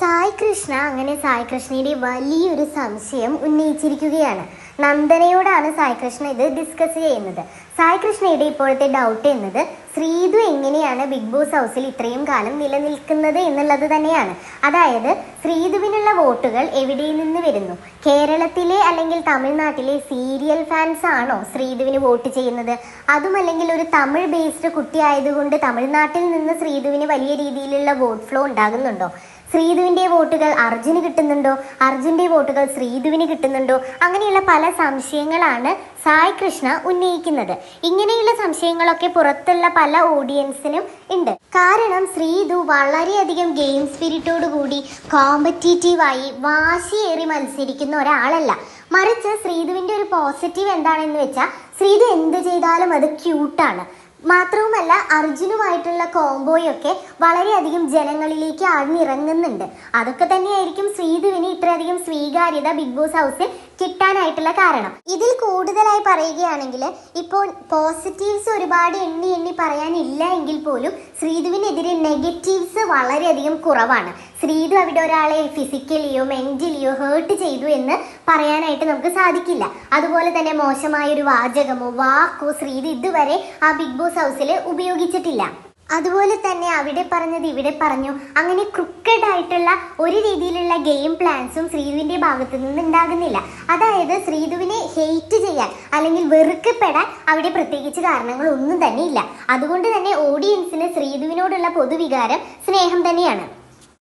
സായി കൃഷ്ണയുടെ വലിയൊരു സംശയം ഉന്നയിച്ചിരിക്കുകയാണ്. നന്ദനയോടാണ് സായി കൃഷ്ണ ഇത് ഡിസ്കസ് ചെയ്യുന്നത്. സായി കൃഷ്ണയുടെ ഇപ്പോഴത്തെ ഡൗട്ട് എന്നത് ശ്രീധു എങ്ങനെയാണ് ബിഗ് ബോസ് ഹൗസിൽ ഇത്രയും കാലം നിലനിൽക്കുന്നത് എന്നുള്ളത് തന്നെയാണ്. അതായത് ശ്രീധുവിനുള്ള വോട്ടുകൾ എവിടെ നിന്ന് വരുന്നു? കേരളത്തിലെ അല്ലെങ്കിൽ തമിഴ്നാട്ടിലെ സീരിയൽ ഫാൻസ് ആണോ ശ്രീധുവിന് വോട്ട് ചെയ്യുന്നത്? അതുമല്ലെങ്കിൽ ഒരു തമിഴ് ബേസ്ഡ് കുട്ടി ആയതുകൊണ്ട് തമിഴ്നാട്ടിൽ നിന്ന് ശ്രീധുവിന് വലിയ രീതിയിലുള്ള വോട്ട് ഫ്ലോ ഉണ്ടാകുന്നുണ്ടോ? ശ്രീധുവിൻ്റെ വോട്ടുകൾ അർജുന് കിട്ടുന്നുണ്ടോ? അർജുൻ്റെ വോട്ടുകൾ ശ്രീധുവിന് കിട്ടുന്നുണ്ടോ? അങ്ങനെയുള്ള പല സംശയങ്ങളാണ് സായി കൃഷ്ണ ഉന്നയിക്കുന്നത്. ഇങ്ങനെയുള്ള സംശയങ്ങളൊക്കെ പുറത്തുള്ള പല ഓഡിയൻസിനും ഉണ്ട്. കാരണം ശ്രീധു വളരെയധികം ഗെയിം സ്പിരിറ്റോട് കൂടി കോമ്പറ്റീറ്റീവായി വാശിയേറി മത്സരിക്കുന്ന ഒരാളല്ല. മറിച്ച് ശ്രീധുവിൻ്റെ ഒരു പോസിറ്റീവ് എന്താണെന്ന് വെച്ചാൽ ശ്രീധു എന്ത് ചെയ്താലും അത് ക്യൂട്ടാണ്. മാത്രവുമല്ല അർജുനുമായിട്ടുള്ള കോംബോയൊക്കെ വളരെയധികം ജനങ്ങളിലേക്ക് ആഴ്ന്നിറങ്ങുന്നുണ്ട്. അതൊക്കെ തന്നെയായിരിക്കും ശ്രീധുവിന് ഇത്രയധികം സ്വീകാര്യത ബിഗ് ബോസ് ഹൗസിൽ കിട്ടാനായിട്ടുള്ള കാരണം. ഇതിൽ കൂടുതലായി പറയുകയാണെങ്കിൽ ഇപ്പോൾ പോസിറ്റീവ്സ് ഒരുപാട് എണ്ണി പറയാനില്ല എങ്കിൽ പോലും ശ്രീധുവിനെതിരെ നെഗറ്റീവ്സ് വളരെയധികം കുറവാണ്. ശ്രീധു അവിടെ ഒരാളെ ഫിസിക്കലിയോ മെന്റലിയോ ഹേർട്ട് ചെയ്തു എന്ന് പറയാനായിട്ട് നമുക്ക് സാധിക്കില്ല. അതുപോലെ തന്നെ മോശമായൊരു വാചകമോ വാക്കോ ശ്രീധു ഇതുവരെ ആ ബിഗ് ബോസ് ഹൗസിൽ ഉപയോഗിച്ചിട്ടില്ല. അതുപോലെ തന്നെ അവിടെ പറഞ്ഞത് ഇവിടെ പറഞ്ഞു, അങ്ങനെ ക്രിക്കറ്റ് ആയിട്ടുള്ള ഒരു രീതിയിലുള്ള ഗെയിം പ്ലാൻസും ശ്രീധുവിൻ്റെ ഭാഗത്തു നിന്ന് ഉണ്ടാകുന്നില്ല. അതായത് ശ്രീധുവിനെ ഹെയ്റ്റ് ചെയ്യാൻ അല്ലെങ്കിൽ വെറുക്കപ്പെടാൻ അവിടെ പ്രത്യേകിച്ച് കാരണങ്ങളൊന്നും തന്നെ ഇല്ല. അതുകൊണ്ട് തന്നെ ഓഡിയൻസിന് ശ്രീധുവിനോടുള്ള പൊതുവികാരം സ്നേഹം തന്നെയാണ്.